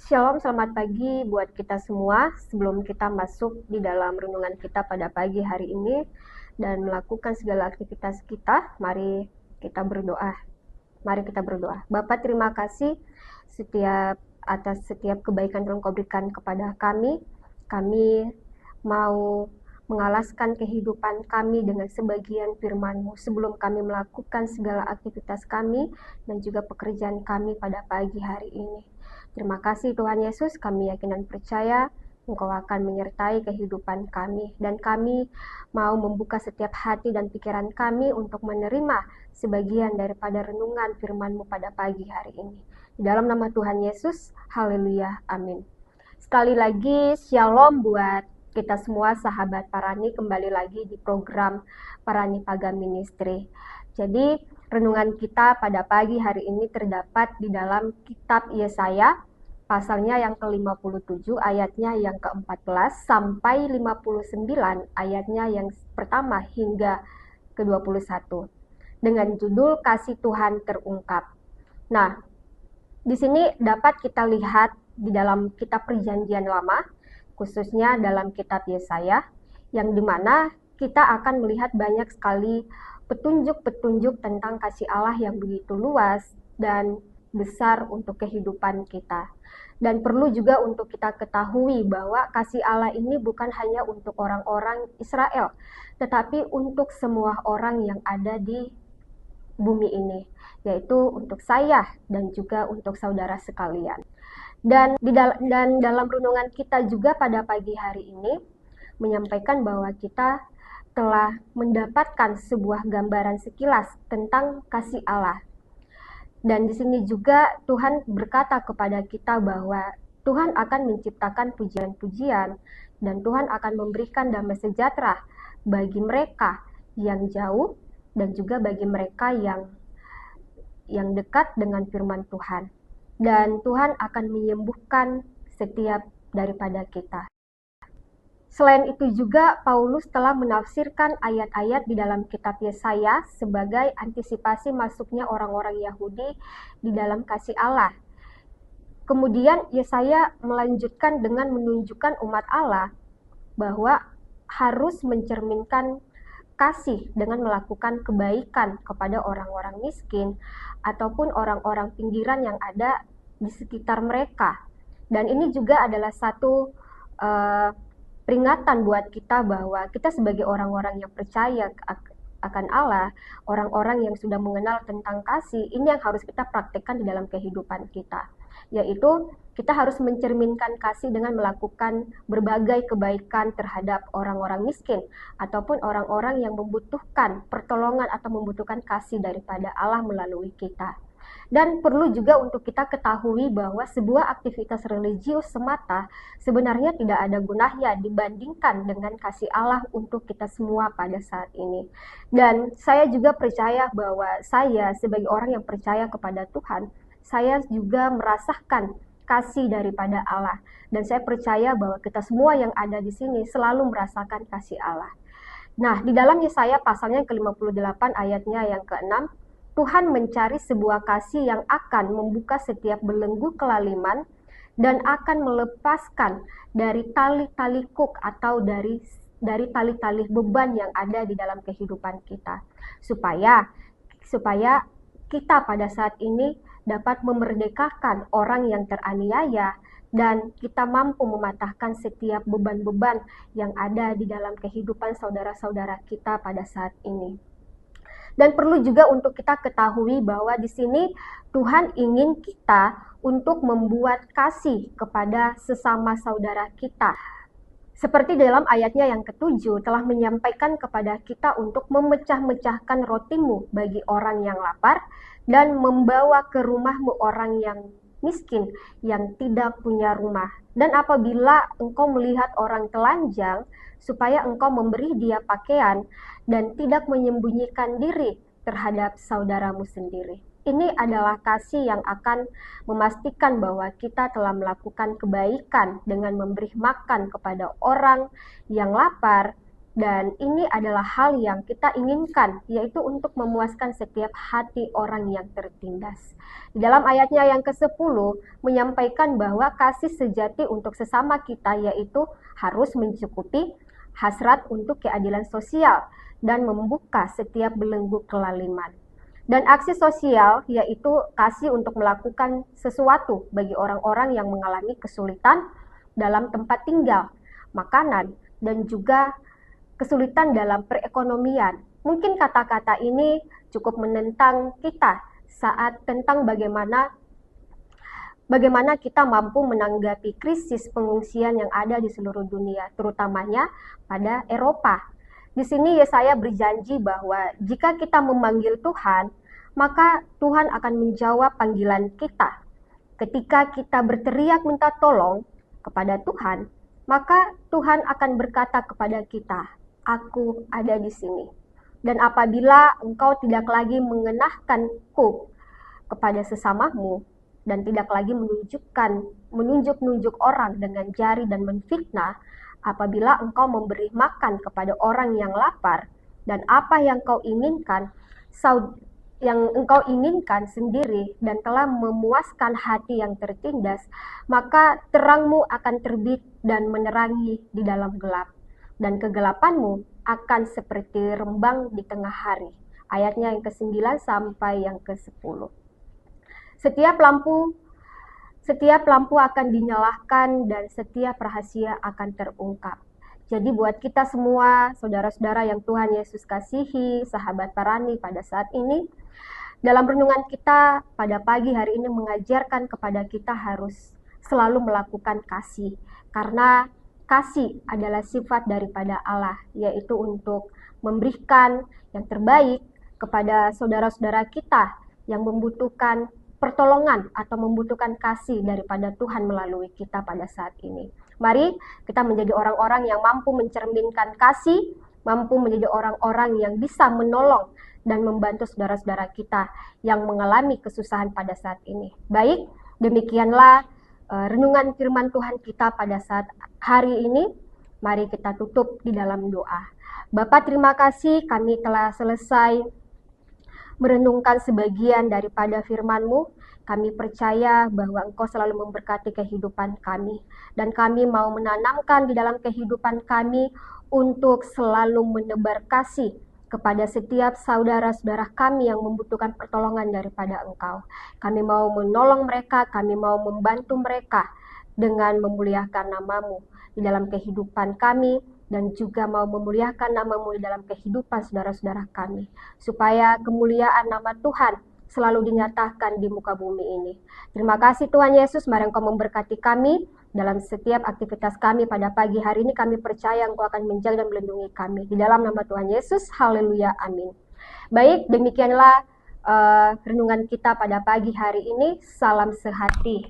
Shalom, selamat pagi buat kita semua. Sebelum kita masuk di dalam renungan kita pada pagi hari ini dan melakukan segala aktivitas kita, mari kita berdoa. Bapa, terima kasih atas setiap kebaikan yang Engkau berikan kepada kami. Kami mau mengalaskan kehidupan kami dengan sebagian firman-Mu sebelum kami melakukan segala aktivitas kami dan juga pekerjaan kami pada pagi hari ini. Terima kasih Tuhan Yesus, kami yakin dan percaya Engkau akan menyertai kehidupan kami, dan kami mau membuka setiap hati dan pikiran kami untuk menerima sebagian daripada renungan firman-Mu pada pagi hari ini. Di dalam nama Tuhan Yesus, haleluya, amin. Sekali lagi, shalom buat kita semua sahabat Parani, kembali lagi di program Parani Paga Ministry. Jadi, renungan kita pada pagi hari ini terdapat di dalam kitab Yesaya, pasalnya yang ke-57, ayatnya yang ke-14 sampai 59, ayatnya yang pertama hingga ke-21, dengan judul Kasih Tuhan Terungkap. Nah, di sini dapat kita lihat di dalam kitab Perjanjian Lama, khususnya dalam kitab Yesaya, yang dimana kita akan melihat banyak sekali petunjuk-petunjuk tentang kasih Allah yang begitu luas dan besar untuk kehidupan kita. Dan perlu juga untuk kita ketahui bahwa kasih Allah ini bukan hanya untuk orang-orang Israel, tetapi untuk semua orang yang ada di bumi ini, yaitu untuk saya dan juga untuk saudara sekalian. Dan dalam renungan kita juga pada pagi hari ini menyampaikan bahwa kita telah mendapatkan sebuah gambaran sekilas tentang kasih Allah. Dan di sini juga Tuhan berkata kepada kita bahwa Tuhan akan menciptakan pujian-pujian dan Tuhan akan memberikan damai sejahtera bagi mereka yang jauh dan juga bagi mereka yang dekat dengan firman Tuhan. Dan Tuhan akan menyembuhkan setiap daripada kita. Selain itu juga Paulus telah menafsirkan ayat-ayat di dalam kitab Yesaya sebagai antisipasi masuknya orang-orang Yahudi di dalam kasih Allah. Kemudian Yesaya melanjutkan dengan menunjukkan umat Allah bahwa harus mencerminkan kasih dengan melakukan kebaikan kepada orang-orang miskin ataupun orang-orang pinggiran yang ada di sekitar mereka. Dan ini juga adalah satu peringatan buat kita bahwa kita sebagai orang-orang yang percaya akan Allah, orang-orang yang sudah mengenal tentang kasih, ini yang harus kita praktekkan di dalam kehidupan kita, yaitu kita harus mencerminkan kasih dengan melakukan berbagai kebaikan terhadap orang-orang miskin ataupun orang-orang yang membutuhkan pertolongan atau membutuhkan kasih daripada Allah melalui kita. Dan perlu juga untuk kita ketahui bahwa sebuah aktivitas religius semata sebenarnya tidak ada gunanya dibandingkan dengan kasih Allah untuk kita semua pada saat ini. Dan saya juga percaya bahwa saya sebagai orang yang percaya kepada Tuhan, saya juga merasakan kasih daripada Allah. Dan saya percaya bahwa kita semua yang ada di sini selalu merasakan kasih Allah. Nah, di dalam Yesaya pasalnya ke-58 ayatnya yang ke-6, Tuhan mencari sebuah kasih yang akan membuka setiap belenggu kelaliman dan akan melepaskan dari tali-tali kuk atau dari tali-tali beban yang ada di dalam kehidupan kita. Supaya kita pada saat ini dapat memerdekakan orang yang teraniaya dan kita mampu mematahkan setiap beban-beban yang ada di dalam kehidupan saudara-saudara kita pada saat ini. Dan perlu juga untuk kita ketahui bahwa di sini Tuhan ingin kita untuk membuat kasih kepada sesama saudara kita. Seperti dalam ayatnya yang ke-7 telah menyampaikan kepada kita untuk memecah-mecahkan rotimu bagi orang yang lapar dan membawa ke rumahmu orang yang miskin yang tidak punya rumah. Dan apabila engkau melihat orang telanjang, supaya engkau memberi dia pakaian dan tidak menyembunyikan diri terhadap saudaramu sendiri. Ini adalah kasih yang akan memastikan bahwa kita telah melakukan kebaikan dengan memberi makan kepada orang yang lapar Dan ini adalah hal yang kita inginkan, yaitu untuk memuaskan setiap hati orang yang tertindas. Di dalam ayatnya yang ke-10 menyampaikan bahwa kasih sejati untuk sesama kita yaitu harus mencukupi hasrat untuk keadilan sosial dan membuka setiap belenggu kelaliman. Dan aksi sosial yaitu kasih untuk melakukan sesuatu bagi orang-orang yang mengalami kesulitan dalam tempat tinggal, makanan, dan juga kesulitan dalam perekonomian. Mungkin kata-kata ini cukup menentang kita saat tentang bagaimana kita mampu menanggapi krisis pengungsian yang ada di seluruh dunia, terutamanya pada Eropa. Di sini Yesaya berjanji bahwa jika kita memanggil Tuhan, maka Tuhan akan menjawab panggilan kita. Ketika kita berteriak minta tolong kepada Tuhan, maka Tuhan akan berkata kepada kita, "Aku ada di sini." Dan apabila engkau tidak lagi mengenahkanku kepada sesamamu dan tidak lagi menunjuk orang dengan jari dan menfitnah, apabila engkau memberi makan kepada orang yang lapar dan apa yang engkau inginkan sendiri dan telah memuaskan hati yang tertindas, maka terangmu akan terbit dan menerangi di dalam gelap, dan kegelapanmu akan seperti rembang di tengah hari. Ayatnya yang ke-9 sampai yang ke-10. Setiap lampu akan dinyalakan dan setiap rahasia akan terungkap. Jadi buat kita semua, saudara-saudara yang Tuhan Yesus kasihi, sahabat Parani pada saat ini, dalam renungan kita pada pagi hari ini mengajarkan kepada kita harus selalu melakukan kasih. Karena kasih adalah sifat daripada Allah, yaitu untuk memberikan yang terbaik kepada saudara-saudara kita yang membutuhkan pertolongan atau membutuhkan kasih daripada Tuhan melalui kita pada saat ini. Mari kita menjadi orang-orang yang mampu mencerminkan kasih, mampu menjadi orang-orang yang bisa menolong dan membantu saudara-saudara kita yang mengalami kesusahan pada saat ini. Baik, demikianlah renungan firman Tuhan kita pada saat hari ini. Mari kita tutup di dalam doa. Bapa, terima kasih kami telah selesai merenungkan sebagian daripada firman-Mu. Kami percaya bahwa Engkau selalu memberkati kehidupan kami, dan kami mau menanamkan di dalam kehidupan kami untuk selalu menebar kasih kepada setiap saudara-saudara kami yang membutuhkan pertolongan daripada Engkau. Kami mau menolong mereka, kami mau membantu mereka dengan memuliakan nama-Mu di dalam kehidupan kami, dan juga mau memuliakan nama-Mu di dalam kehidupan saudara-saudara kami, supaya kemuliaan nama Tuhan selalu dinyatakan di muka bumi ini. Terima kasih Tuhan Yesus, mari Engkau memberkati kami dalam setiap aktivitas kami pada pagi hari ini. Kami percaya Engkau akan menjaga dan melindungi kami. Di dalam nama Tuhan Yesus, haleluya, amin. Baik, demikianlah renungan kita pada pagi hari ini. Salam sehati.